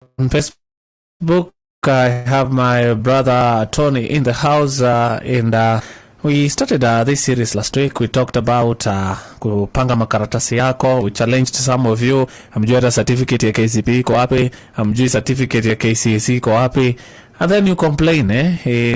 Facebook. I have my brother Tony in the house, and we started this series last week. We talked about kupanga makaratasi yako. We challenged some of you. Hamjui hata certificate ya KCPE iko wapi, hamjui certificate ya KCSE iko wapi. And then you complain,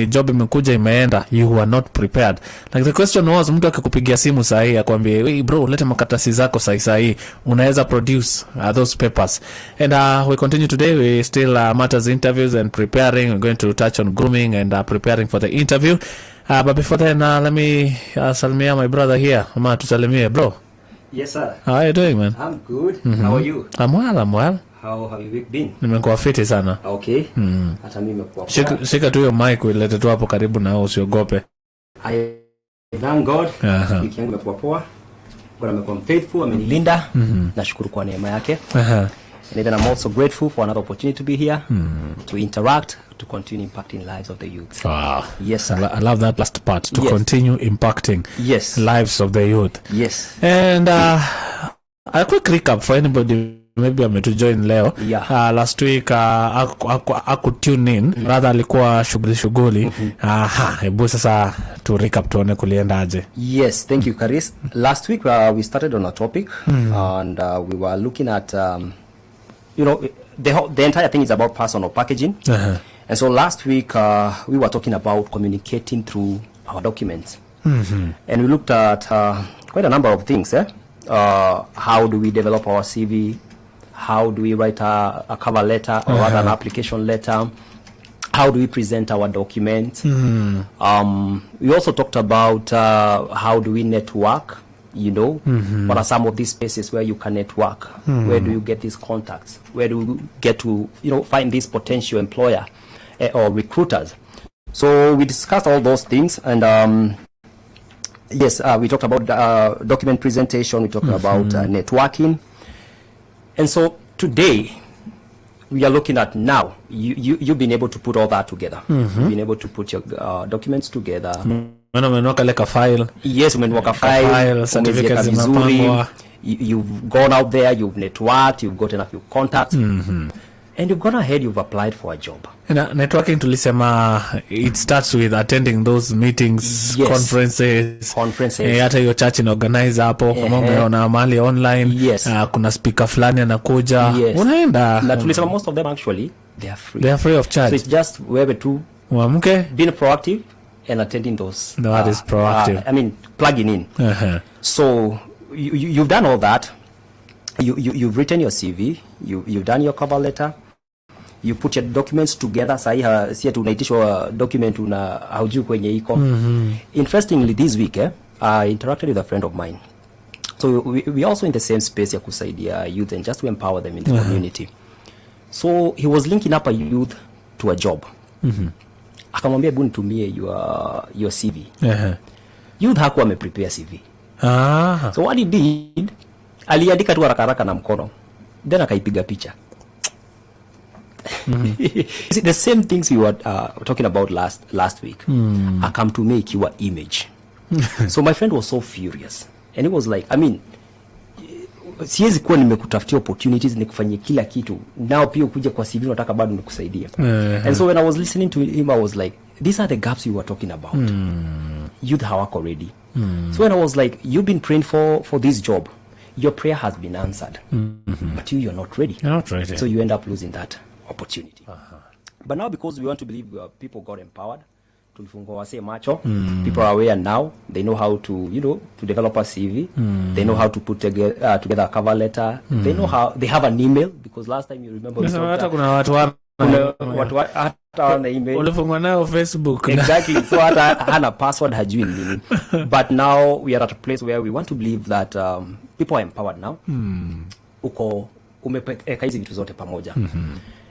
job imekuja imeenda, you are not prepared. Like the question was, mtu akikupigia simu sahi akwambie, "Hey bro, leta makaratasi zako sahi, unaweza produce those papers." And we continue today. We still matters interviews and preparing. We're going to touch on grooming and preparing for the interview. But before then, let me salimia my brother here. Ama tusalimie, bro. Yes, sir. How are you doing, man? I'm good. How are you? I'm well. How have you been? Nimekuwa fiti sana. Okay. Hata mimi nimekuwa. Shika tu hiyo mic ulete tu hapo karibu na wewe usiogope. I thank God. Wiki yangu imekuwa poa. Bwana amekuwa faithful, amenilinda. Nashukuru kwa neema yake. And even I'm also grateful for another opportunity to be here, to interact, to continue impacting lives of the youth. Wow. Yes, sir. I love that last part, to continue impacting lives of the youth. Yes. And a quick recap for anybody maybe to join leo. Last week aku tune in, rather alikuwa shughuli. Hebu sasa to recap tuone kulienda aje. Yes, thank you, Karis. Last week we started on a topic, and we were looking at the entire thing is about personal packaging. And so last week we were talking about communicating through our documents. And we looked at quite a number of things. How do we develop our CV? How do we write a cover letter or rather an application letter? How do we present our documents? We also talked about how do we network, what are some of these spaces where you can network? Where do you get these contacts? Where do you get to find this potential employer or recruiters? So we discussed all those things, and we talked about document presentation, we talked about networking. And so today we are looking at now you've been able to put all that together. You've been able to put your documents together. Umenoka like a file. Yes, umenoka a file, certificates zimepangwa. You've gone out there, you've networked, you've gotten a few contacts. And you've gone ahead, you've applied for a job. Networking tulisema it starts with attending those meetings, conferences. Hata hiyo church in organize hapo, kama umeona mahali online, kuna speaker fulani anakuja, unaenda. Na tulisema most of them actually they are free. They are free of charge. So it's just wherever to being proactive and attending those. That is proactive. Plugging in. So you've done all that. You've written your CV, you've done your cover letter, you put your documents together. Sahi si tunaitishwa document haujui kwenye iko. Interestingly, this week I interacted with a friend of mine. So we also in the same space ya kusaidia youth and just to empower them in the community. So he was linking up a youth to a job. Akamwambia hebu nitumie your CV. Youth hakuwa ameprepare CV. So what he did, aliandika tu haraka na mkono, then akaipiga picha. The same things we were talking about last week. Come to make your image. So my friend was so furious, and he was like, siwezi kuwa nimekutafutia opportunities nikufanyie kila kitu, now pia ukuje kwa CV unataka bado nikusaidia. And so when I was listening to him, I was like, these are the gaps you were talking about. Youth hawako ready. So when I was like, you've been praying for this job, your prayer has been answered, but you're not ready. You're not ready. So you end up losing that opportunity. But now, because we want to believe people got empowered, tulifungua wase macho. People are aware now. They know how to, to develop a CV. They know how to put together a cover letter. They know how, they have an email, because last time you remember we talked kuna watu hata na email. Ulifungua nayo Facebook. Exactly. So hana password, hajui nini. But now we are at a place where we want to believe that people are empowered now. Uko umepeka hizi vitu zote pamoja.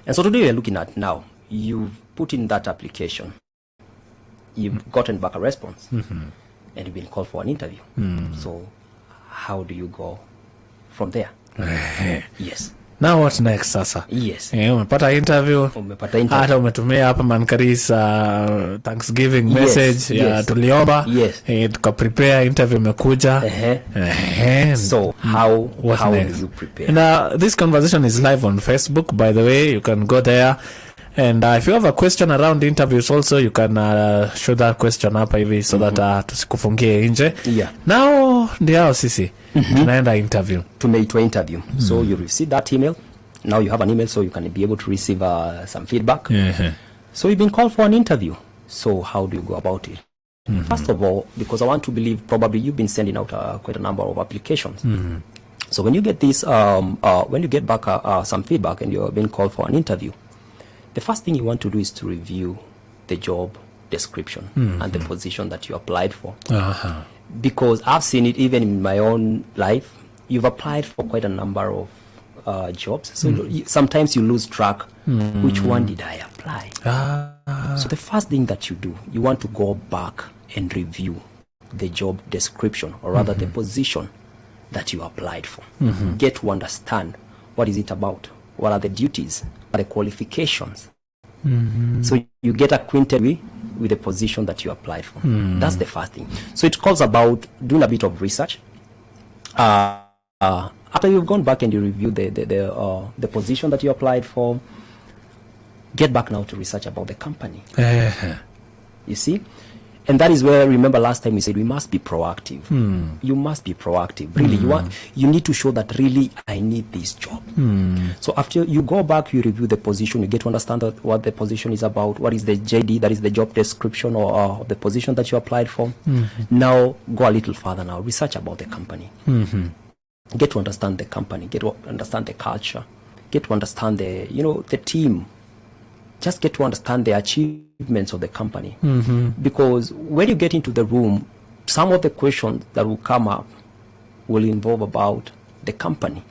And so today we are looking at now, you've put in that application. You've gotten back a response. And you've been called for an interview. So how do you go from there? Yes. Now what next sasa? Yes. Umepata interview. Hata umetumia hapa Mankaris Thanksgiving message ya tuliomba. Tuka prepare, interview imekuja. So how do you prepare? And this conversation is live on Facebook, by the way. You can go there. And if you have a question around interviews also, you can show that question hapa hivi so that tusikufungie nje. Now ndio sisi tunaenda interview. Tumeitwa interview. So you receive that email. Now you have an email, so you can be able to receive some feedback. So you've been called for an interview. So how do you go about it? First of all, because I want to believe probably you've been sending out quite a number of applications. So when you get this, when you get back some feedback and you're being called for an interview, the first thing you want to do is to review the job description and the position that you applied for. Because I've seen it even in my own life. You've applied for quite a number of jobs. So sometimes you lose track. Which one did I apply? So the first thing that you do, you want to go back and review the job description, or rather the position that you applied for. Get to understand what is it about. What are the duties? The qualifications. So you get acquainted with the position that you applied for. That's the first thing. So it calls about doing a bit of research. After you've gone back and you review the position that you applied for, get back now to research about the company. You see? And that is where, remember last time we said we must be proactive. You must be proactive. Really, you need to show that really I need this job. So after you go back, you review the position, you get to understand what the position is about, what is the JD, that is the job description or the position that you applied for. Now go a little further now, research about the company. Get to understand the company, get to understand the culture, get to understand the team. Just get to understand the achievements of the company. Because when you get into the room, some of the questions that will come up will involve about the company.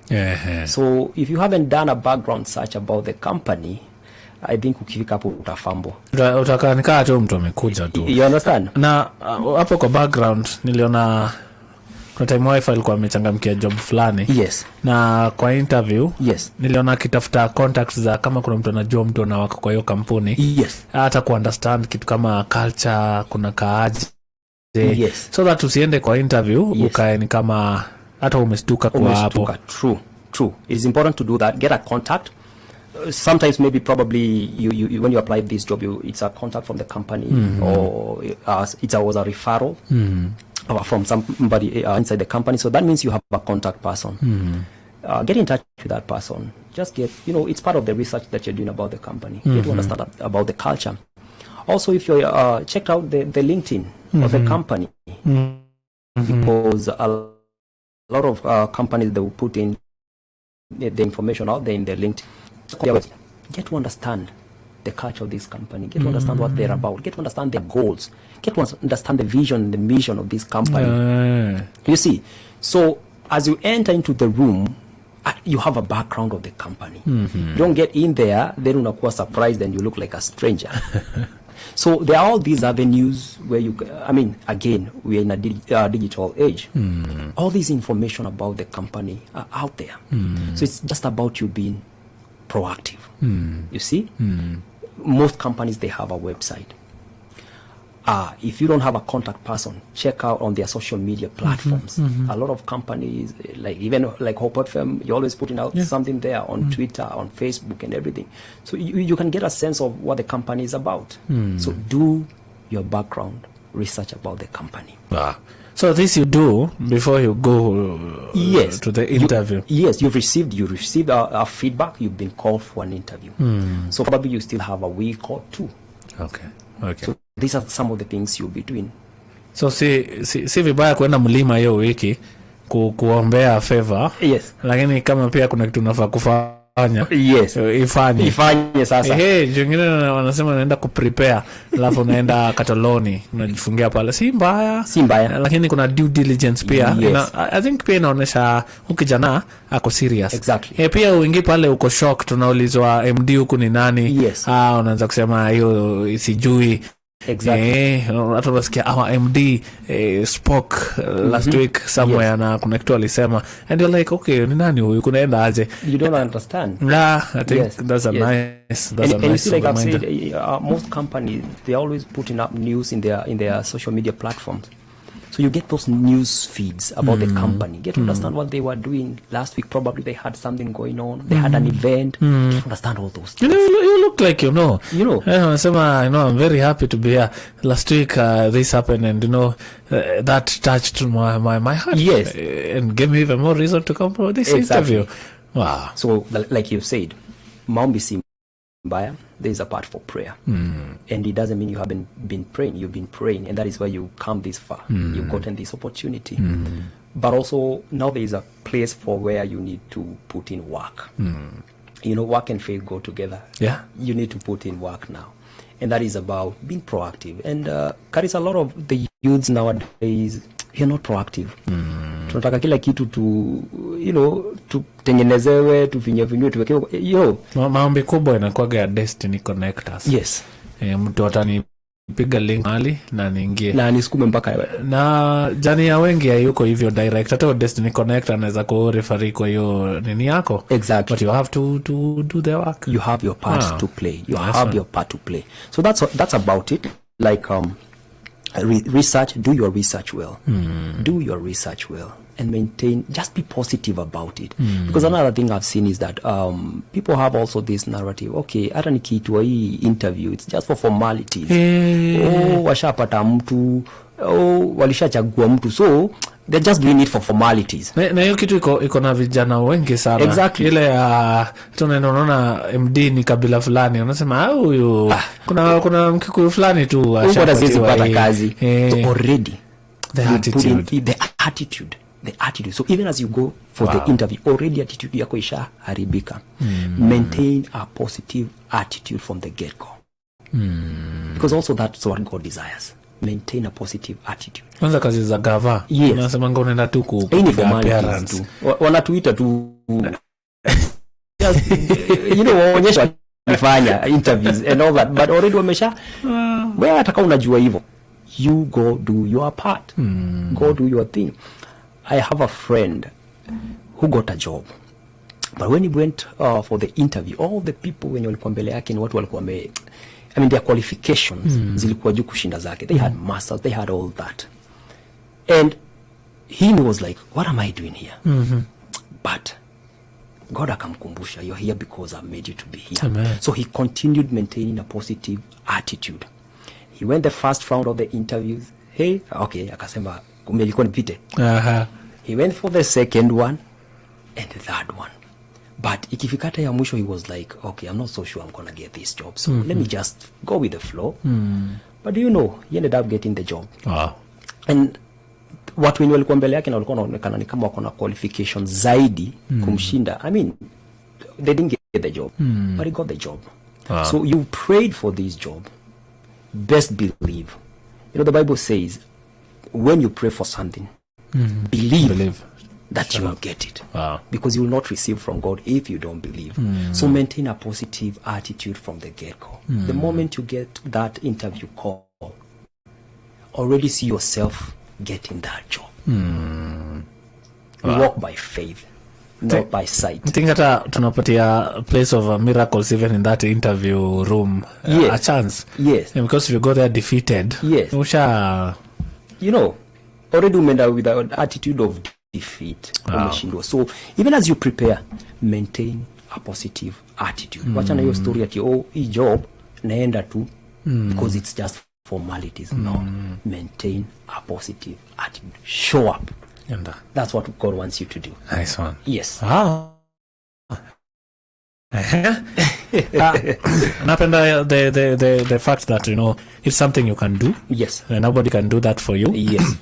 So if you haven't done a background search about the company, I think ukifika hapo utafambo. Utakanika tu mtu amekuja tu. You understand? Na hapo kwa background niliona kwa time wifi alikuwa amechangamkia job fulani. Na kwa interview niliona akitafuta contacts za kama kuna mtu anajua mtu anawaka kwa hiyo kampuni. Hata ku understand kitu kama culture, kuna kaaje. So that usiende kwa interview ukae ni kama hata umestuka kwa hapo. True. It is important to do that. Get a contact. Sometimes maybe probably you when you apply this job, it's a contact from the company or it was a referral. From somebody inside the company. So that means you have a contact person. Get in touch with that person. Just get, it's part of the research that you're doing about the company. Get to understand about the culture. Also, if you check out the LinkedIn of the company, because a lot of companies, they will put in the information out there in their LinkedIn. Get to understand the culture of this company, get to understand what they're about, get to understand their goals, get to understand the vision and the mission of this company. You see, so as you enter into the room, you have a background of the company. You don't get in there, then unakuwa surprised and you look like a stranger. So there are all these avenues where again, we are in a digital age. All this information about the company are out there. So it's just about you being proactive. You see? Most companies, they have a website. If you don't have a contact person, check out on their social media platforms. A lot of companies, like Hope FM, you're always putting out something there on Twitter, on Facebook and everything. So you can get a sense of what the company is about. So do your background research about the company. So this you do before you go to the interview? You've received a feedback, you've been called for an interview. So probably you still have a week or two. Okay. So these are some of the things you'll be doing. So si vibaya kuenda mlima hiyo wiki kuombea favor. Lakini kama pia kuna kitu unafaa kufanya. Ifanye sasa. Jingine wanasema naenda kuprepare, alafu naenda Kataloni, unajifungia pale. Si mbaya. Lakini kuna due diligence pia. I think pia inaonesha ukijana ako serious. Pia uingi pale uko shock, tunaulizwa MD huku ni nani. Unaanza kusema hiyo sijui. Exactly. Hata unasikia our MD spoke last week somewhere, na kuna kitu alisema, and you're like, okay, ni nani huyu, kunaenda aje? You don't understand. Yeah, I think that's a nice, that's and a nice you see, like I've reminder. said, most companies, they're always putting up news in their social media platforms. So you get those news feeds about the company. Get to understand what they were doing last week. Probably they had something going on. They had an event. Get to understand all those things. You look like you know. Yeah, I'm very happy to be here. Last week this happened, and that touched my heart. Yes. And gave me even more reason to come for this interview. Wow. So like you said, maombi si mbaya. There is a part for prayer. And it doesn't mean you haven't been praying. You've been praying, and that is why you come this far. You've gotten this opportunity. But also, now there is a place for where you need to put in work. Work and faith go together. Yeah. You need to put in work now. And that is about being proactive. And carries a lot of the youths nowadays, you're not proactive. Tunataka kila kitu tutengenezewe, tufinyewe, tuwekewe, Maombi kubwa inakuwaga ya destiny connectors. Yes. Mtu atanipiga link mahali na niingie. Na nisukume mpaka. Na jani ya wengi hayuko hivyo direct. Hata destiny connector anaweza kurefer kwa hiyo nini yako. Exactly. But you have to do the work. You have your part to play. You have your part to play. So that's about it. Like research, do your research well. Do your research well and maintain, just be positive about it. Because another thing I've seen is that people have also this narrative, okay, hata nikiitwa hii interview, it's just for formalities. Washapata mtu, walishachagua mtu, so they're just doing it for formalities. Na hiyo kitu iko na vijana wengi sana. Exactly. Ile tunaona MD ni kabila fulani, unasema huyu kuna Mkikuyu fulani tu ashapata kazi. So already the attitude. The attitude. So even as you go for the interview, already attitude yako isha haribika. Maintain a positive attitude from the get-go. Because also that's what God desires. Maintain a positive attitude. Kwanza kazi za gava. Yes. Unasema unaenda tu kupiga appearance. Wanatuita tu just waonyesha nifanya interviews and all that, but already wamesha wewe ataka unajua hivyo. You go do your part. Go do your thing. I have a friend who got a job. But when he went for the interview, all the people when walikuwa mbele yake ni watu walikuwa their qualifications zilikuwa juu kushinda zake. They had masters, they had all that. And he was like, what am I doing here? But God akamkumbusha, you're here because I made you to be here. Amen. So he continued maintaining a positive attitude. He went the first round of the interviews. Akasema ilikuwa nipite. He went for the second one and the third one. But ikifikata ya mwisho, he was like, okay, I'm not so sure I'm gonna get this job. So let me just go with the flow. But he ended up getting the job. Wow. And watu wenye walikuwa mbele yake na walikuwa wanaonekana ni kama wako na qualifications zaidi kumshinda. They didn't get the job, but he got the job. Wow. So you prayed for this job. Best believe. The Bible says, when you pray for something, believe that you will get it. Wow. Because you will not receive from God if you don't believe. So maintain a positive attitude from the get-go. The moment you get that interview call, already see yourself getting that job. Wow. Walk by faith, not by sight. I think hata tunapatia place of miracles even in that interview room. Yes. A chance. Yes. And because if you go there defeated, yes, already umeenda with an attitude of defeat. Wow. So even as you prepare, maintain a positive attitude. Wachana hiyo story ati hii job naenda tu because it's just formalities. No, maintain a positive attitude. Show up. And that's what God wants you to do. Nice one. Yes. Wow. Napenda the fact that it's something you can do. Yes. And nobody can do that for you. Yes.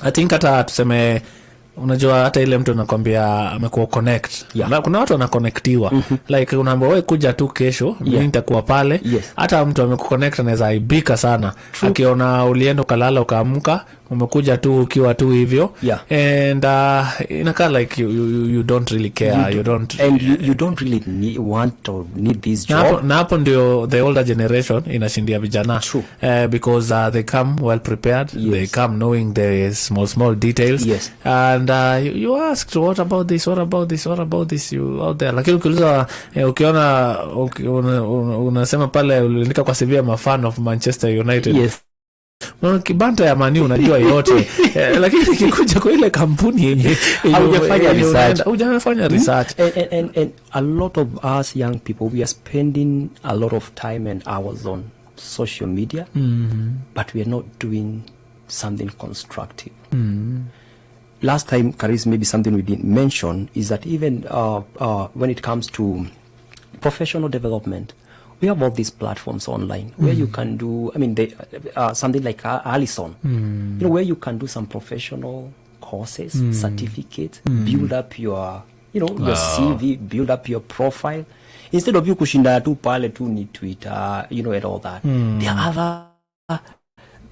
I think hata tuseme, unajua hata ile mtu anakuambia amekuwa connect. Yeah. Kuna watu wanaconnectiwa. Like unaambia wewe kuja tu kesho, mimi nitakuwa pale. Yes. Hata mtu amekuconnect anaweza aibika sana. Akiona ulienda ukalala ukaamka, umekuja tu ukiwa tu hivyo. Yeah. And inakaa like you don't really care, you don't, and you don't really want or need this job. Na hapo ndio the older generation inashindia vijana. True. Because they come well prepared. Yes. They come knowing the small details. Yes. And you asked what about this, you out there, lakini ukiuliza ukiona unasema pale uliandika kwa CV ma fan of Manchester United. Yes. Kibanta ya Mani unajua yote. Lakini kikuja kwa ile kampuni yenye hujafanya research. And a lot of us young people, we are spending a lot of time and hours on social media, but we are not doing something constructive. Last time, Karis, maybe something we didn't mention is that even when it comes to professional development, we have all these platforms online where you can do, something like Allison, where you can do some professional courses, certificates, build up your, your CV, build up your profile. Instead of you kushinda tu pale tu ni Twitter, and all that. There are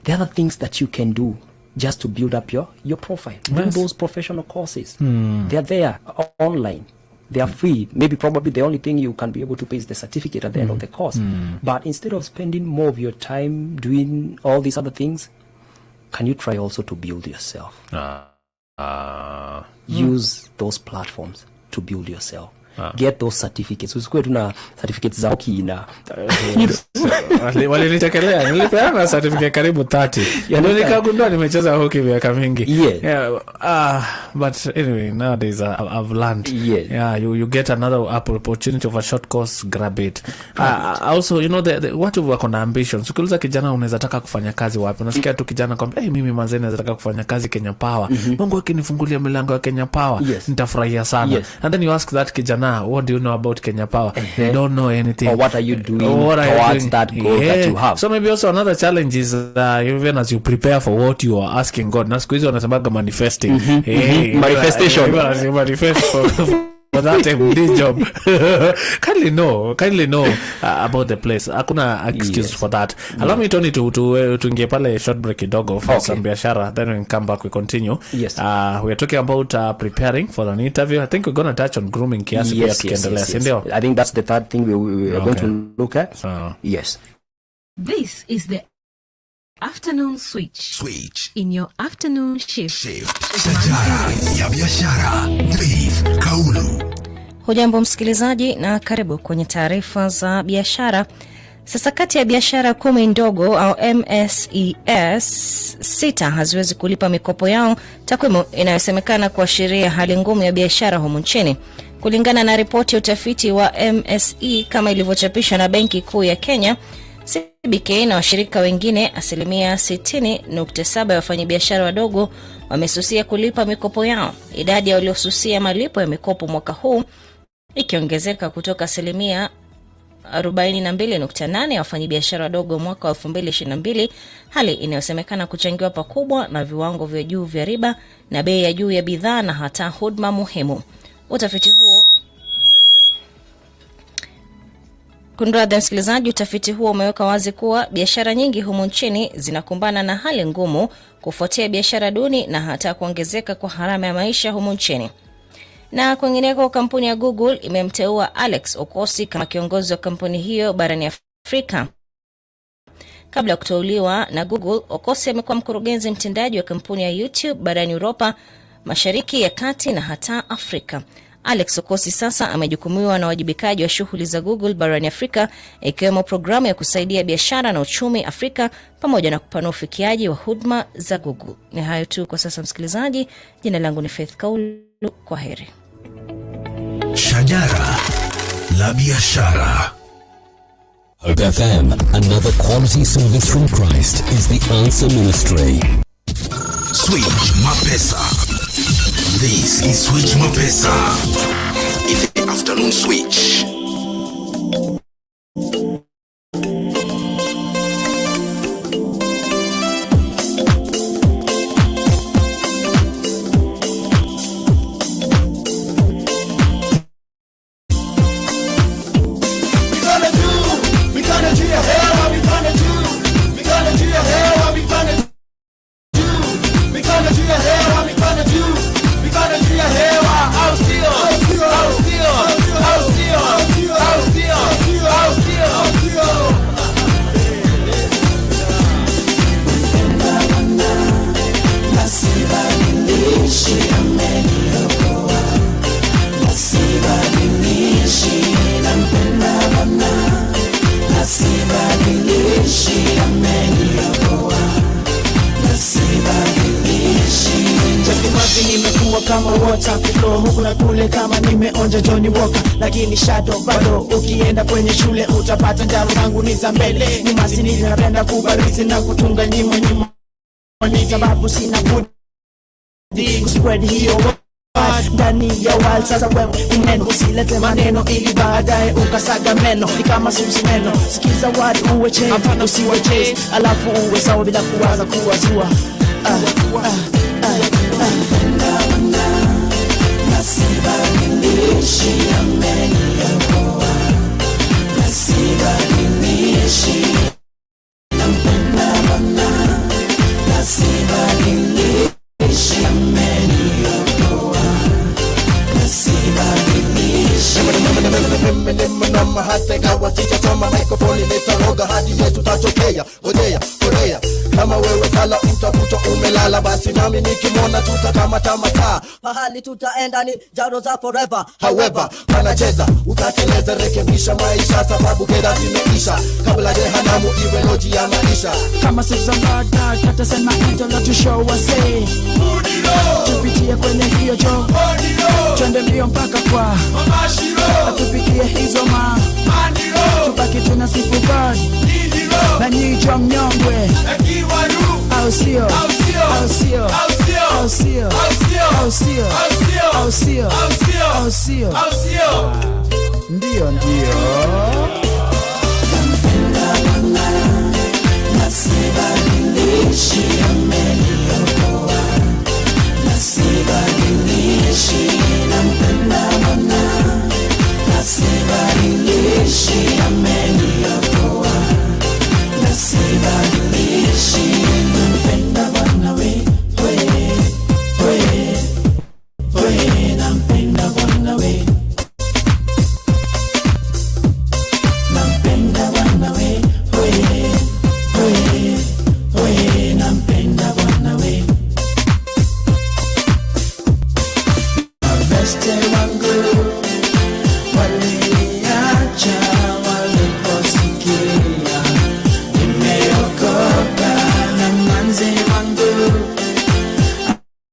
other things that you can do just to build up your profile. Do those professional courses. They're there online. They are free. Probably the only thing you can be able to pay is the certificate at the end of the course. But instead of spending more of your time doing all these other things, can you try also to build yourself? Use those platforms to build yourself. Get those certificates. Usikue tuna certificates za hockey na walinichekelea, nilipeana certificate karibu 30. Ndio nikagundua nimecheza hockey miaka mingi. But anyway, nowadays I've learned. You get another opportunity of a short course, grab it. Also, watu wako na ambitions. Ukiuliza kijana unaweza taka kufanya kazi wapi? Unasikia tu kijana kwamba mimi manze naweza taka kufanya kazi Kenya Power. Mungu akinifungulia milango ya Kenya Power, nitafurahia sana. And then you ask that kijana, what do you know about Kenya Power? You don't know anything. Or what are you doing towards that goal that you have? So maybe also another challenge is even as you prepare for what you are asking God. Na siku hizo wanasemaga manifesting. Manifestation. Manifest for that MD job. kindly know about the place. Hakuna excuse for that. Allow me Tony to ingie pale short break kidogo for some biashara, then we come back, we continue. Yes. We are talking about preparing for an interview. I think we're going to touch on grooming kiasi yes. I think that's the third thing we are going to look at. Yes. This is the afternoon switch. In your afternoon shift. Shajara ya biashara. Brief Kaulu. Hujambo msikilizaji na karibu kwenye taarifa za biashara. Sasa kati ya biashara 10 ndogo au MSES 6 haziwezi kulipa mikopo yao, takwimu inayosemekana kuashiria hali ngumu ya biashara humu nchini. Kulingana na ripoti ya utafiti wa MSE kama ilivyochapishwa na Benki Kuu ya Kenya, CBK na washirika wengine, 60.7% ya wafanyabiashara wadogo wamesusia kulipa mikopo yao. Idadi ya waliosusia malipo ya mikopo mwaka huu ikiongezeka kutoka 42.8% ya wafanyabiashara wadogo mwaka wa 2022, hali inayosemekana kuchangiwa pakubwa na viwango vya juu vya riba na bei ya juu ya bidhaa na hata huduma muhimu. Utafiti huo umeweka wazi kuwa biashara nyingi humu nchini zinakumbana na hali ngumu kufuatia biashara duni na hata kuongezeka kwa gharama ya maisha humu nchini. Na kwingineko, kampuni ya Google imemteua Alex Okosi kama kiongozi wa kampuni hiyo barani Afrika. Kabla ya kuteuliwa na Google, Okosi amekuwa mkurugenzi mtendaji wa kampuni ya YouTube barani Europa, Mashariki ya Kati na hata Afrika. Alex Okosi sasa amejukumiwa na wajibikaji wa shughuli za Google barani Afrika, ikiwemo programu ya kusaidia biashara na uchumi Afrika pamoja na kupanua ufikiaji wa huduma za Google. Ni hayo tu kwa sasa msikilizaji. Jina langu ni Faith Kaulu. Kwaheri. Shajara la biashara. Hope FM, another quality service from Christ, is the answer ministry. Switch Mapesa. This is Switch Mapesa. In the afternoon switch. kama water flow huku na kule kama nimeonja Johnny Walker, lakini shadow bado. Ukienda kwenye shule utapata njaro zangu ni za mbele, ni masinili napenda kubarizi na kutunga nyimo ni sababu sina budi kuspread hiyo ndani ya world. Sasa wewe uneno usilete maneno ili baadaye ukasaga meno, ni kama susi meno. Sikiza word uwe chain, usiwe chase, alafu uwe sawa bila kuwaza kuwazua. Nasiba nilishi ameniyokoa, nasiba nilishi nampenda Bwana, nasiba nilishi ameniyokoa, nasiba nilishi Mama hata gawa sijasoma microphone nitaroga hadi yetu tatokea. Ojea, korea kama wewe kala utakuta umelala, basi nami nikimona tutakamata mataa. Pahali tutaenda ni jaro za forever. However, panacheza utakeleza, rekebisha maisha sababu keda zimeisha, kabla jehanamu iwe loji ya maisha. Kama sasa baada katasema idol to show us say tupitie kwenye hiyo jo, twende mbio mpaka kwa tupitie hizo tubaki tuna sifu God na nyicho mnyongwe au sio, au sio, au sio, au sio, au sio, au sio, ndio nasiba nilishi ameniyokoa, nasiba nilishi nampenda Bwana, nasiba nilishi ameniyokoa, nasiba nilishi nampenda Bwana we nampenda Bwana we, nampenda Bwana we nampenda Bwana we. Beste wangu waliniacha waliposikia nimeokoka, na manze wangu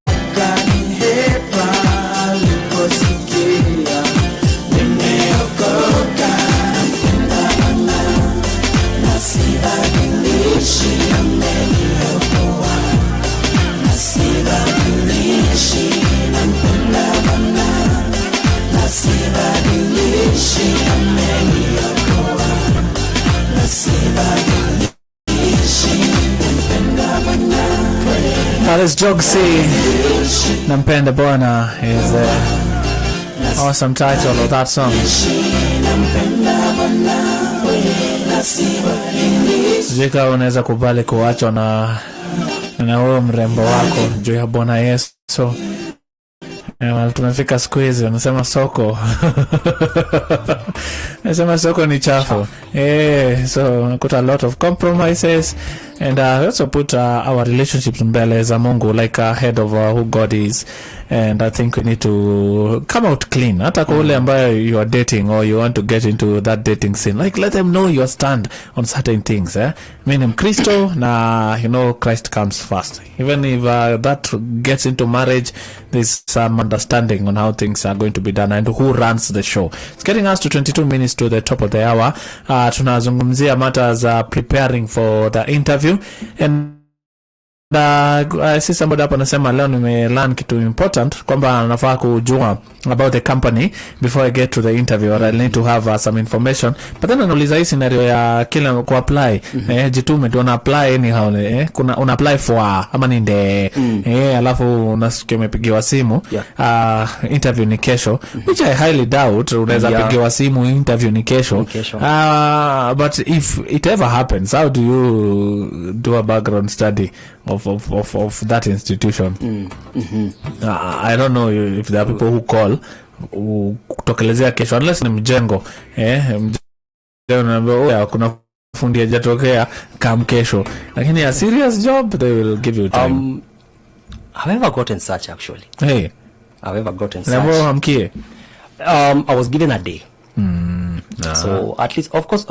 akanihepa aliposikia nimeokoka. Nampenda Bwana, nasibadilishi ameniokoa, nasibadilishi nampenda Bwana, nasibadilishi ameniokoa, nasibadilishi nampenda Bwana. That is Jogsi, Nampenda Bwana is the awesome title of that song. Jika unaweza kubali kuachwa na huyo mrembo wako juu ya Bwana Yesu. Tumefika siku hizi wanasema soko nasema soko ni chafu. So put a lot of compromises, and also put our relationships mbele za Mungu, like ahead of who God is. And I think we need to come out clean. Hata kwa ule ambayo you are dating or you want to get into that dating scene, like let them know your stand on certain things. Meaning Christo na Christ comes first. Even if that gets into marriage, there's some understanding on how things are going to be done and who runs the show. It's getting us to 22 minutes to the top of the hour. Tunazungumzia matters preparing for the interview, and si somebody hapa anasema leo nimelearn kitu important kwamba nafaa kujua about the company before I get to the interview, or I need to have some information. But then anauliza hii scenario ya kila ku apply, jitume tu una apply anyhow, una apply for ama ninde alafu unasikia umepigiwa simu, interview ni kesho, which I highly doubt unaweza pigiwa simu interview ni kesho. But if it ever happens, how do you do a background study of that institution? I don't know if there are people who call kutokelezea kesho, unless ni mjengo mjengo kuna fundi hajatokea kam kesho, lakini a serious job they will give you time. I've never gotten such actually. I've never gotten such. Hamkie. I was given a day. So at least, of course,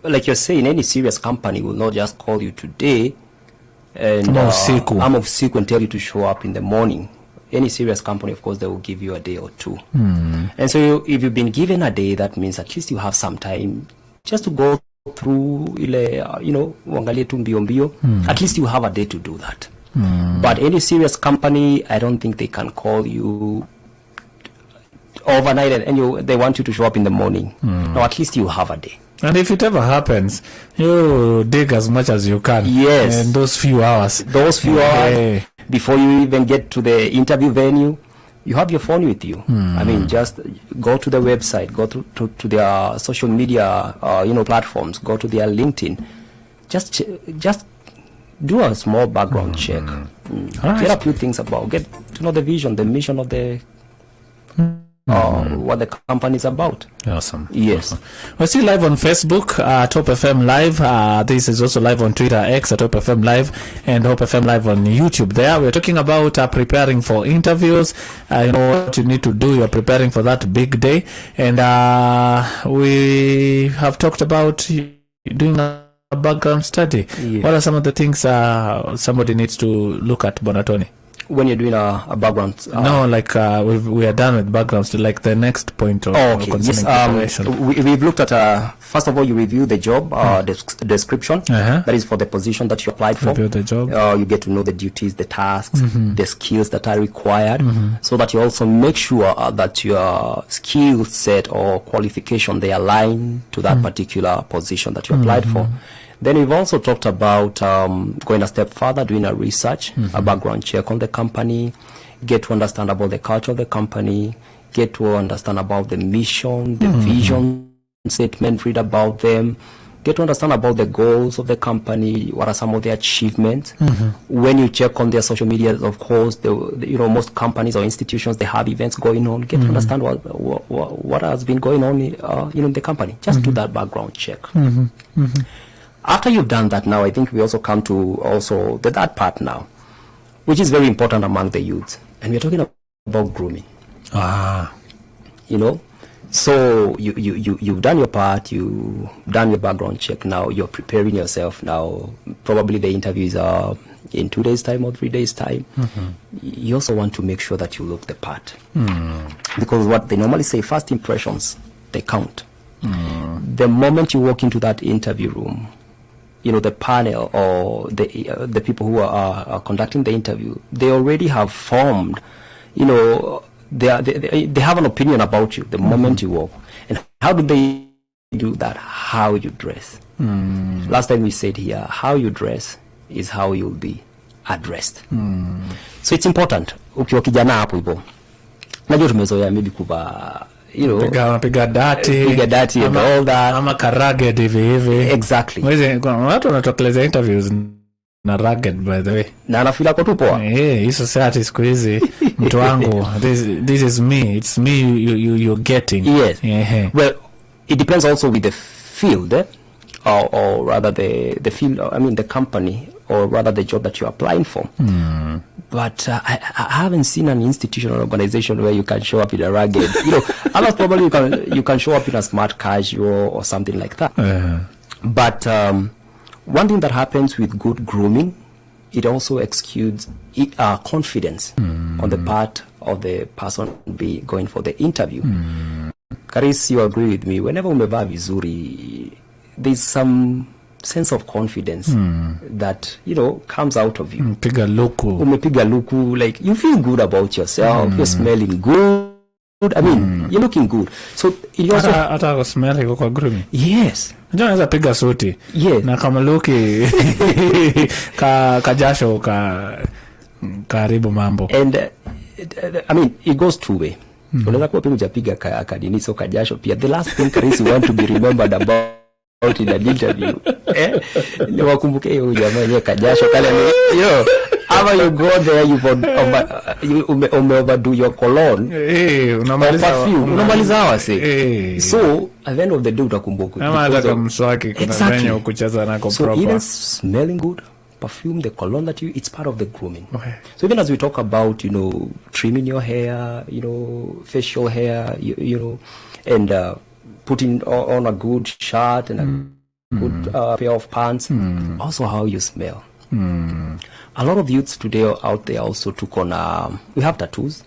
like you're saying, any serious company will not just call you today and I'm of sick and tell you to show up in the morning. any serious company, of course, they will give you a day or two. And so if you've been given a day, that means at least you have some time just to go through ile, uangalie tu mbio mbio. At least you have a day to do that. But any serious company, I don't think they can call you overnight and they want you to show up in the morning. No, at least you have a day. And if it ever happens, you dig as much as you can. Yes. In those few hours. Hours before you even get to the interview venue, you have your phone with you. I mean, just go to the website, go to their social media, platforms, go to their LinkedIn. Just do a small background check. Right. Get a few things get to know the vision, the mission of the what the company is about. Awesome. Yes. Awesome. We're still live on Facebook, Top FM Live. This is also live on Twitter, X at Top FM Live, and Top FM Live on YouTube. There, we're talking about preparing for interviews. What you need to do. You're preparing for that big day. And we have talked about doing a background study. Yeah. What are some of the things somebody needs to look at, Bonatoni? When you're doing a background? No, like we are done with backgrounds. Like the next point of concerning preparation. We've looked at, first of all, you review the job description. That is for the position that you applied for. Review the job. You get to know the duties, the tasks, the skills that are required, so that you also make sure that your skill set or qualification, they align to that particular position that you applied for. Then we've also talked about going a step further, doing a research, a background check on the company, get to understand about the culture of the company, get to understand about the mission, the vision statement, read about them, get to understand about the goals of the company, what are some of the achievements. When you check on their social media, of course, most companies or institutions, they have events going on. Get to understand what has been going on in the company. Just do that background check. After you've done that, now I think we also come to that part now, which is very important among the youth, and we're talking about grooming. So you've done your part, you've done your background check. Now you're preparing yourself. Now probably the interviews are in 2 days' time or 3 days' time. You also want to make sure that you look the part, because what they normally say, first impressions, they count. The moment you walk into that interview room, the panel or the people who are conducting the interview, they already have formed, they have an opinion about you the moment you walk. And how do they do that? How you dress. Last time we said here, how you dress is how you'll be addressed. So it's important. Ukiwa kijana hapo hivyo, najua tumezoea maybe kuva piga dati and all that, ama karaged hivi. Exactly. Kuna watu wanatokeleza interviews na rugged, by the way, na anafila kwa tu poa. Hii society siku hizi mtu wangu, this is me, it's me you're getting. Yes. Well, it depends also with the field, or rather the field, I mean the company, or rather the job that you're applying for. But I haven't seen an institution or organization where you can show up in a rugged, others probably you can show up in a smart casual or something like that. But one thing that happens with good grooming, it also exudes confidence on the part of the person going for the interview. Karis, you agree with me, whenever umevaa vizuri, there's some sense of confidence that comes out of you. Umepiga luku, like you feel good about yourself. You're smelling good. I mean, you're looking good. So you also hata smell iko kwa grooming. Yes. Unaweza piga suti. Yes. Na kama luki kajasho karibu mambo. And I mean, it goes two way. Unaweza kuwa pia hujapiga kadini so kajasho pia. The last thing Chris want to be remembered about in an interview, ni wakumbuke huyo jamaa yeye kajasho kale, ama you go there, you overdo your cologne, unamaliza wasi. So at the end of the day utakumbuka ama hata mswaki kuna venye ukucheza nako proper. So even smelling good, perfume, the cologne that it's part of the grooming. So even as we talk about trimming your hair, facial hair, and putting on a good shirt and a good pair of pants, also how you smell. A lot of youths today out there also took on, we have tattoos.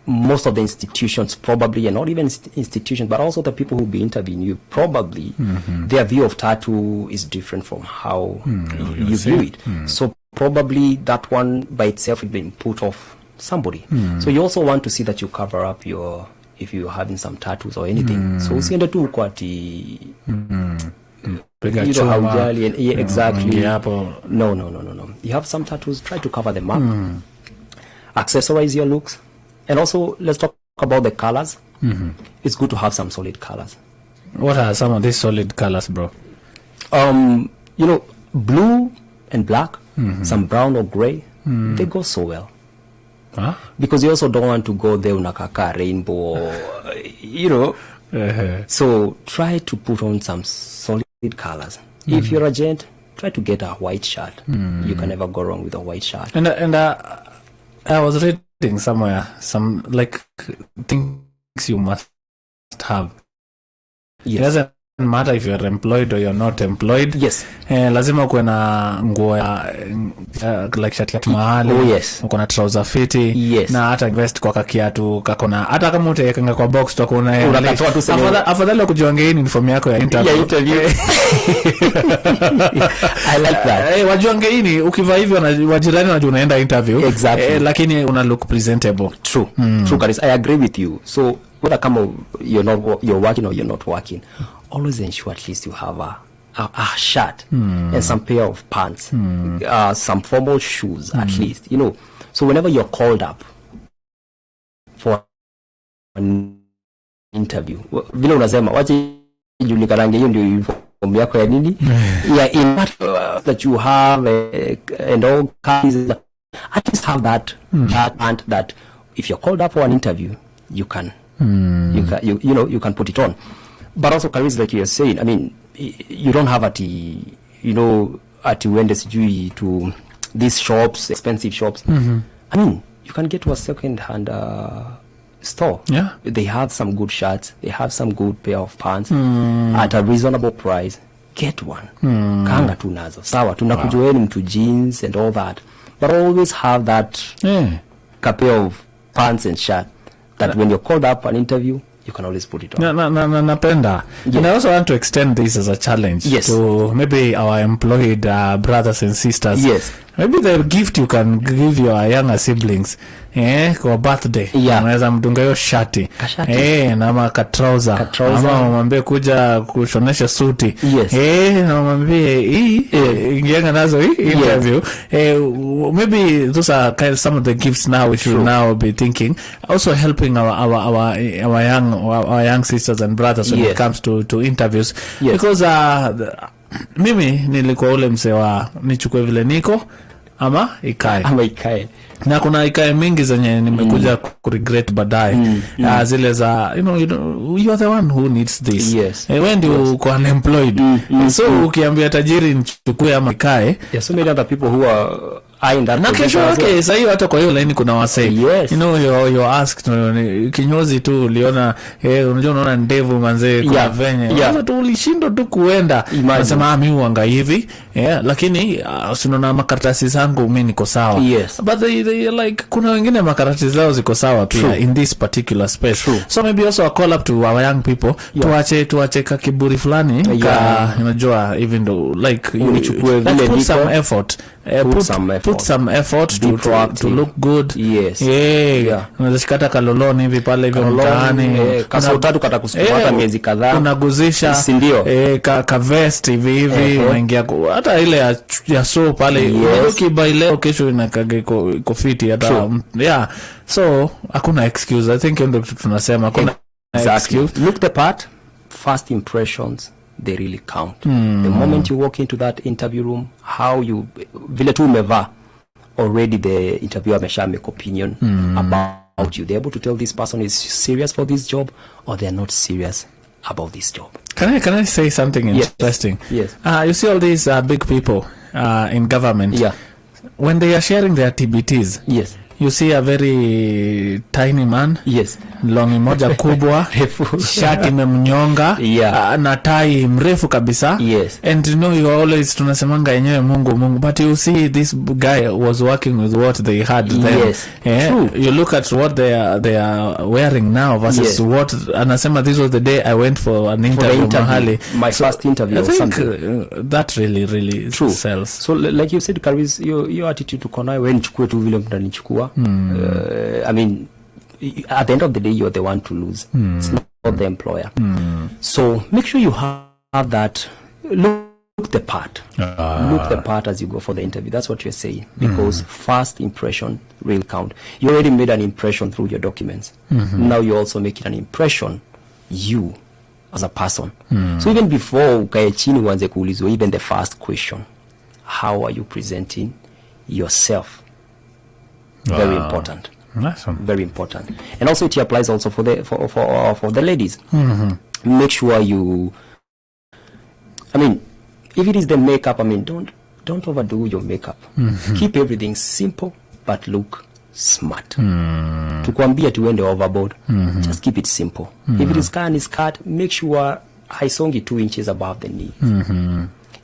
Most of the institutions probably, and not even institutions, but also the people who be interviewing you, probably their view of tattoo is different from how you view it. So probably that one by itself has been put off somebody. So you also want to see that you cover up if you're having some tattoos or anything. So usiende tu kwa ati haujali and exactly. No. You have some tattoos, try to cover them up. Accessorize your looks. And also, let's talk about the colors. It's good to have some solid colors. What are some of these solid colors, bro? Blue and black, some brown or gray, they go so well. Huh? Because you also don't want to go there unakaka rainbow, So try to put on some solid colors. If you're a gent, try to get a white shirt. You can never go wrong with a white shirt. And I was reading somewhere some like things you must have. Yes. It doesn't matter if you're employed or you're not employed. Yes. Lazima kuwe na nguo ya like shati ya mahali. Oh yes. Uko na trouser fiti. Yes. Na hata vest kwa kakiatu kakona hata kama utaweka kwa box tu kuna unakatoa tu sema. Afadhali kujiongea hii uniform yako ya interview. I like that. Wajiongea hii ukivaa hivyo na wajirani wanajua unaenda interview. Exactly. Lakini una look presentable. True. True, Karis. I agree with you. So whether you're working or you're not working, always ensure at least you have a shirt and some pair of pants, some formal shoes at least, So whenever you're called up for an interview, vile unasema wache julikanange hiyo ndio uniform yako ya nini? Yeah, in that you have and all kinds, at least have that pant that if you're called up for an interview, you can you can put it on. But also, Karis, like you're saying, I mean, you don't have at uende sijui to these shops, expensive shops. I mean, you can get to a second-hand store. Yeah. They have some good shirts. They have some good pair of pants at a reasonable price. Get one. Kanga tu nazo. Sawa, tunakujueni mtu jeans and all that. But always have that pair of pants and shirt that when you're called up for an interview, you can always put it on. Napenda. Yes. And I also want to extend this as a challenge to maybe our employed brothers and sisters. Yes. Maybe the gift you can give your younger siblings kwa birthday. Unaweza mdunga hiyo shati. Na maka trouser. Ama mwambie kuja kushonesha suti. Na mwambie ingianga nazo interview. Maybe those are some of the gifts now we should now be thinking. Also helping our young sisters and brothers when it comes to interviews. Because mimi nilikuwa ule msewa nichukue vile niko ama ikae. Na kuna ikae mingi zenye nimekuja kuregret baadaye. Zile za you are the one who needs this. When you uko unemployed. So ukiambia tajiri nichukue ama ikae. So many other people who are na kesho yake sasa hiyo hata kwa hiyo line kuna wasee you asked kinyozi tu uliona unajua unaona ndevu manze kwa venye sasa tu ulishindo tu kuenda unasema mimi uanga hivi lakini unaona makaratasi zangu mimi niko sawa but they like kuna wengine makaratasi zao ziko sawa pia in this particular space. So maybe also a call up to our young people tuache ka kiburi fulani unajua even though like unichukue vile put some effort put some effort to look good. Unazishikata kaloloni hivi pale hivyo mtaani kasa utatu kata kusikia miezi kadhaa unaguzisha ka vest hivi unaingia hata ile ya so pale ukibai leo kesho inakage iko fiti hata so hakuna excuse. I think ndio tunasema hakuna excuse. Look the part, first impressions they really count. The moment you walk into that interview room, how you vile tu umevaa, already the interviewer amesha make opinion about you. They're able to tell this person is serious for this job or they're not serious about this job. Can I say something interesting? Yes. You see all these big people in government. When they are sharing their TBTs, you see a very tiny man. Yes. Longi moja kubwa. Shati memnyonga. Yeah. Na tai mrefu kabisa. Yes. And you know, you always tunasemanga yenyewe Mungu. But you see this guy was working with what they had then. Yes. True. You look at what they are wearing now versus what anasema this was the day I went for an interview. Mahali. My first interview. I or think something. That really True. sells. So like you said, Karis, your attitude to kona when chukue tu vile mtanichukua. I mean, at the end of the day, you're the one to lose. It's not the employer. So make sure you have that. Look the part. Look the part as you go for the interview. That's what you're saying. Because first impression will count. You already made an impression through your documents. Now you also make it an impression, you as a person. So even before ukae chini uanze kuulizwa, even the first question, how are you presenting yourself? Very important. Awesome. Very important. And also it applies also for the ladies. Make sure you, I mean, if it is the makeup, I mean, don't overdo your makeup. Keep everything simple but look smart. Tukwambia tuende overboard. Just keep it simple. If it is skirt, make sure haisongi 2 inches above the knee.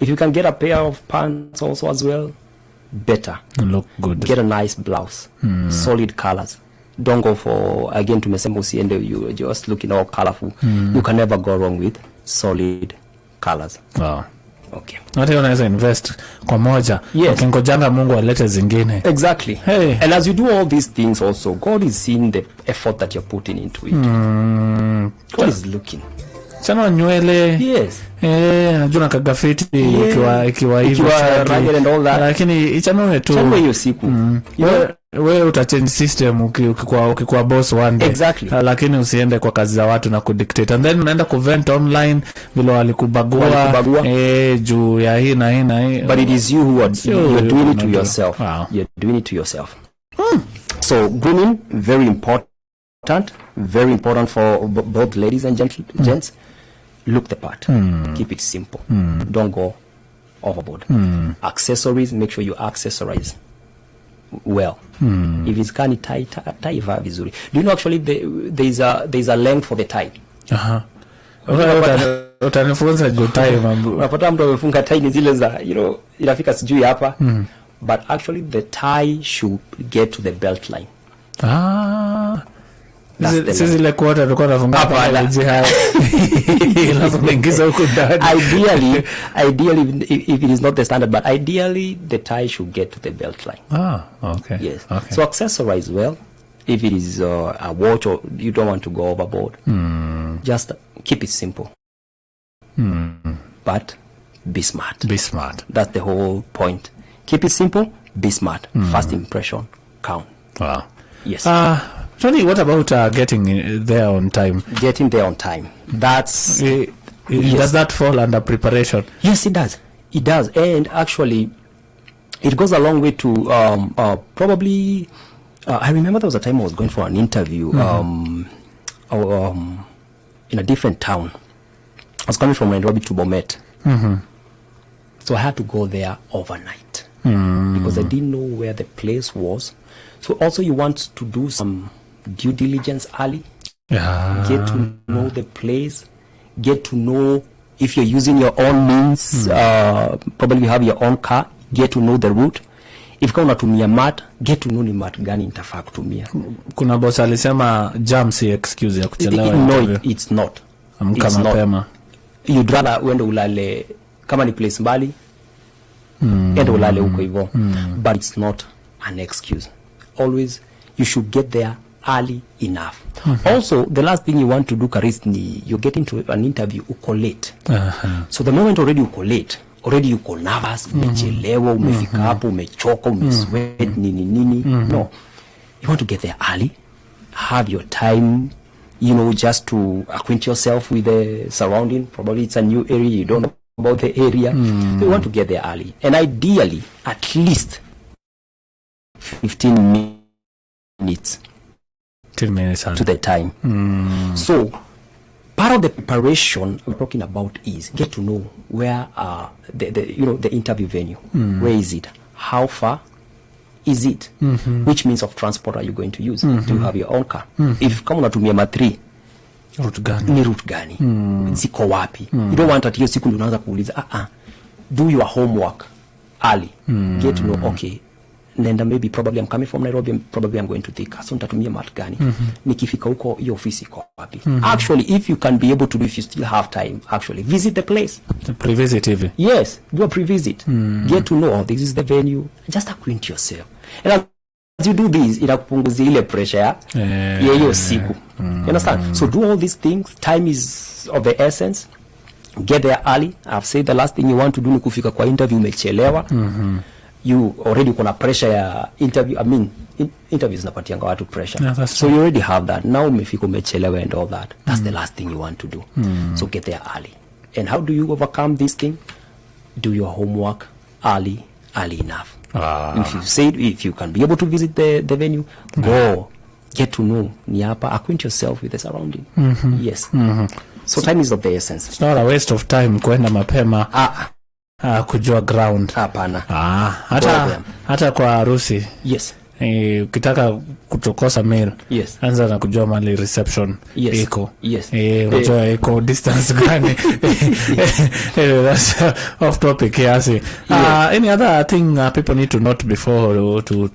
If you can get a pair of pants also as well, better. Look good. Get a nice blouse. Solid colors. Don't go for, again, tumesema usiende you just looking all colorful. You can never go wrong with solid colors. Wow. Okay. Hata unaweza invest kwa moja. Yes. Ukingojanga Mungu alete zingine. Exactly. Hey. And as you do all these things also, God is seeing the effort that you're putting into it. God is looking. Chana nywele. Yes. Najua kagafiti ikiwa hivi ragged and all that. Lakini ichanue tu. Chanue hiyo siku. Wewe utachange system ukikuwa boss one day. Exactly. Lakini usiende kwa kazi za watu na kudictate. And then unaenda kuvent online vile walikubagua juu ya hii na hii na hii. But it is you who are you're doing it to yourself. Wow. You're doing it to yourself. So grooming, very important for both ladies and gents. Look the part. Keep it simple. Don't go overboard. Accessories, make sure you accessorize well. If it's kani tie va vizuri. Do you know actually there's a length for the tie? Utanifunza juu tie mambo. Unapata mtu amefunga tie ni zile za inafika sijui hapa. But actually the tie should get to the belt line. Sisi ile kuota tulikuwa tunafunga hapa jihad. Lazima ingiza huko ndani. Ideally if it is not the standard, but ideally the tie should get to the belt line. Okay. Yes. Okay. So accessorize well. If it is a watch or you don't want to go overboard, just keep it simple. But be smart. Be smart. That's the whole point. Keep it simple, be smart. First impression count. Wow. Yes. Tony, what about getting there on time? Getting there on time. That's does that fall under preparation? Yes, it does. It does. And actually it goes a long way to probably I remember there was a time I was going for an interview in a different town. I was coming from Nairobi to Bomet. So I had to go there overnight because I didn't know where the place was. So also you want to do some due diligence early. Get to know the place. Get to know if you're using your own means. Probably you have your own car. Get to know the route. If kama unatumia mat, get to know ni mat gani nitafaa kutumia. Kuna boss alisema jam si excuse ya kuchelewa. No, it's not. Amka mapema. You'd rather uende ulale kama ni place mbali. Ende ulale huko hivyo. But it's not an excuse. Always you should get there early enough. Also, the last thing you want to do, Karis, ni you're getting to an interview uko late. So the moment already uko late, already uko nervous, umechelewa, umefika hapo, umechoka, umesweat, nini. No. You want to get there early, have your time, just to acquaint yourself with the surrounding. Probably it's a new area, you don't know about the area. So you want to get there early. And ideally, at least 15 minutes. 10 minutes to the time. So part of the preparation we're talking about is get to know where the interview venue. Where is it? How far is it? Which means of transport are you going to use? Do you have your own car? If kama unatumia ma3, route gani? Ni route gani? Ziko wapi? You don't want at hiyo siku unaanza kuuliza. Do your homework early. Get to know, okay, nenda maybe probably I'm coming from Nairobi, probably I'm going to Thika. So nitatumia mat gani? Nikifika huko hiyo ofisi iko wapi? Actually, if you can be able to do, if you still have time, actually visit the place. Pre-visit even. Yes, do a pre-visit. Get to know, this is the venue. Just acquaint yourself. And as you do this, inakupunguzia ile pressure ya hiyo siku. You understand? So do all these things. Time is of the essence. Get there early. I've said the last thing you want to do ni kufika kwa interview umechelewa. You already kuna pressure ya interview. I mean, interviews napatianga watu pressure. Yeah, so you already have that. Now umefika umechelewa and all that. That's the last thing you want to do. So get there early. And how do you overcome this thing? Do your homework early enough. If you can be able to visit the venue, go. Get to know ni hapa, acquaint yourself with the surrounding. Yes. So time is of the essence. It's not a waste of time kwenda mapema. Kujua ground. Hapana. Hata kwa harusi. Yes. Ukitaka kutokosa mail. Yes. Anza na kujua mali reception. Yes. Iko. Yes. Unajua iko distance gani. That's off topic kiasi. Any other thing people need to note before to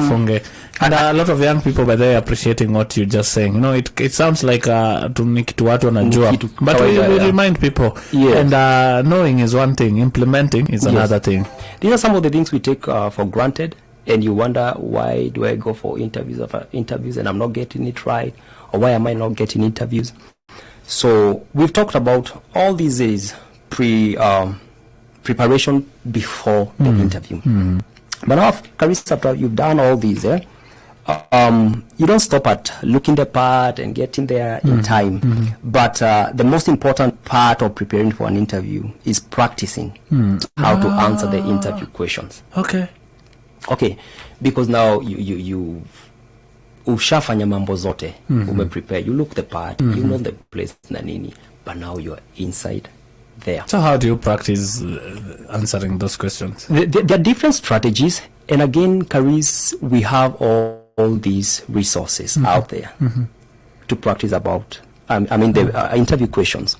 funge? And a lot of young people by there appreciating what you just saying. You know, it sounds like to watu wanajua, but we remind people. Yes. And knowing is one thing, implementing is another thing. These are some of the things we take for granted, and you wonder, why do I go for interviews and I'm not getting it right, or why am I not getting interviews? So we've talked about all these is preparation before the interview. But now, Carissa, after you've done all these, you don't stop at looking the part and getting there in time. But the most important part of preparing for an interview is practicing how to answer the interview questions. Okay, because now you ushafanya mambo zote, prepare, you look the part, you know the place na nini, but now you're inside there. So how do you practice answering those questions? There are different strategies, and again, Caris, we have all these resources out there to practice about the interview questions.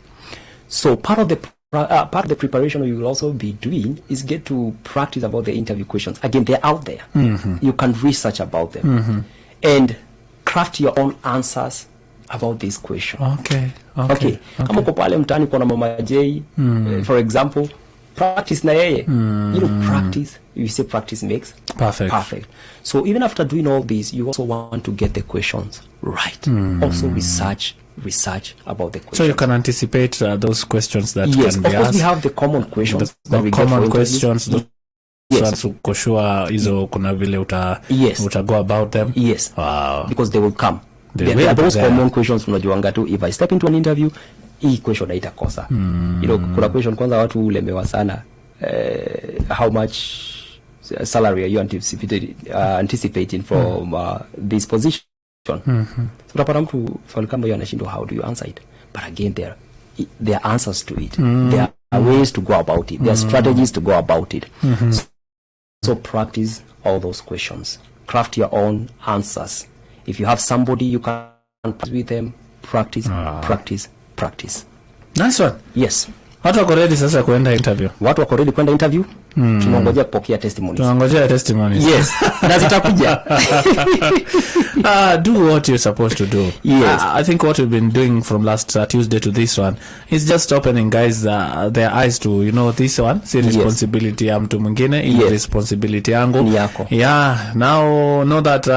So part of the preparation you will also be doing is get to practice about the interview questions. Again, they're out there. You can research about them and craft your own answers about these questions. Okay. Kama uko pale mtaani kuna mama J, for example, practice na yeye. Practice. You say practice makes perfect. So even after doing all this, you also want to get the questions right. Also research about the questions. So you can anticipate those questions that can be asked. Yes, of course we have the common questions. The common questions. Yes. Kushua hizo kuna vile uta go about them. Yes. Wow. Because they will come. There are those common questions unajuanga tu. If I step into an interview, hii question haitakosa. Kuna question kwanza watu ulemewa sana. How much salary are you anticipating from this position? Utapata mtu swali kama hiyo anashindwa, how do you answer it? But again, there are answers to it. There are ways to go about it. There are strategies to go about it. So practice all those questions. Craft your own answers. If you have somebody you can practice with them, practice. Nice one. Yes. Watu wako ready sasa kuenda interview. Watu wako ready kwenda interview. Tunangojea kupokea testimonies. Yes. Na zitakuja. Do what you're supposed to do. Yes. I think what we've been doing from last Tuesday to this one is just opening guys their eyes to, this one, see responsibility ya mtu mwingine, responsibility yangu. Ni yako. Yeah, now know that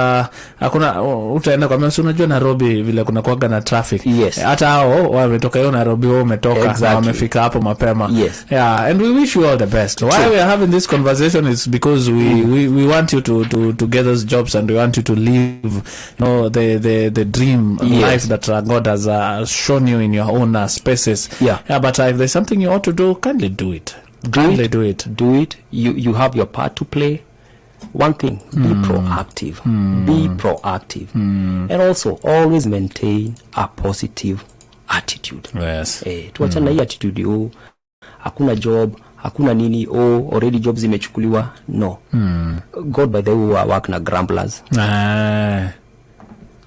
hakuna utaenda kwa mimi unajua Nairobi vile kuna kuaga na traffic. Yes. Hata hao wametoka hiyo Nairobi wao umetoka na wamefika hapo mapema. Yes. Yeah, and we wish you all the best. Why we are having this conversation is because we want you to get those jobs, and we want you to live the dream life that God has shown you in your own spaces. But if there's something you ought to do, kindly do it. Do it. You have your part to play. One thing, be proactive. And also always maintain a positive attitude. Yes. Tuachana hii attitude hakuna job, hakuna nini, already jobs zimechukuliwa. No. God by the way work na grumblers.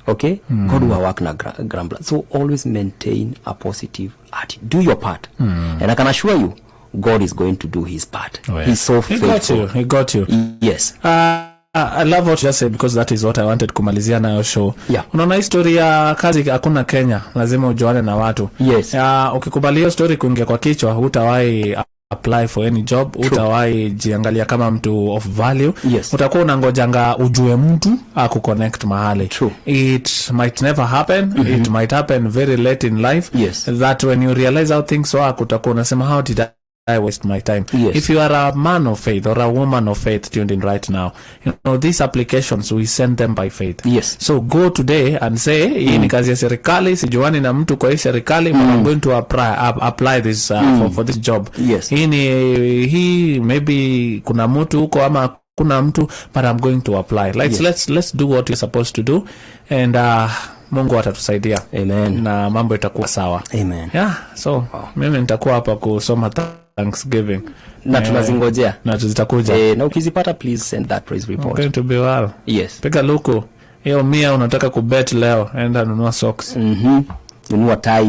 Okay? God will work na grumblers. So always maintain a positive attitude. Do your part. And I can assure you, God is going to do his part. Oh, yeah. He's so faithful. He got you. Yes. I love what you just said because that is what I wanted kumalizia na show. Yeah. Unaona historia kazi hakuna Kenya, lazima ujuane na watu. Yes. Ukikubali hiyo story kuingia kwa kichwa, hutawahi apply for any job, hutawahi jiangalia kama mtu of value. Yes. Utakuwa unangojanga ujue mtu akuconnect mahali. True. It might never happen. It might happen very late in life. Yes. That when you realize how things work, utakuwa unasema how did I waste my time. Yes. If you are a man of faith or a woman of faith tuned in right now, you know these applications we send them by faith. Yes. So go today and say hii ni kazi ya serikali, sijuani na mtu kwa hii serikali, but I'm going to apply this for this job. Yes. Hii maybe kuna mtu huko ama kuna mtu, but I'm going to apply. Let's do what we're supposed to do, and Mungu atatusaidia. Amen. Na mambo itakuwa sawa. Amen. Yeah, so mimi nitakuwa hapa kusoma Thanksgiving. Na tunazingojea. Na zitakuja. Na ukizipata please send that praise report. Going to be well. Yes. Pika luku. Hiyo 100 unataka kubet leo, enda nunua socks. Nunua tai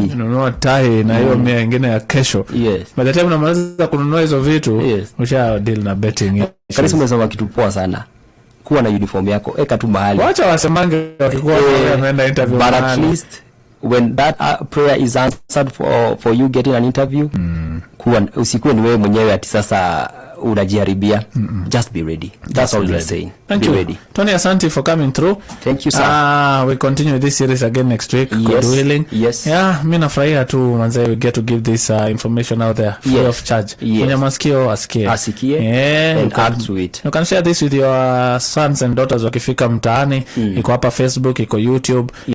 na hiyo 100 nyingine ya kesho. Yes. By the time unamaliza kununua hizo vitu, yes, usha deal na betting. Kanisa umesoma kitu poa sana. Kuwa na uniform yako, eka tu mahali. Wacha wasemange wakikuwa wameenda interview. But at least when that prayer is answered for you getting an interview, usikuwe ni wewe mwenyewe ati sasa unajiharibia. Just be ready. That's all we're saying. Thank be you. Ready. Tony, asante for coming through. Thank you, sir. We continue this series again next week. Yes. God willing. Yes. Yeah, mimi nafurahia tu manze we get to give this information out there free of charge. Mwenye masikio asikie. Yeah, and add to it. You can share this with your sons and daughters wakifika mtaani. Iko hapa Facebook, iko YouTube.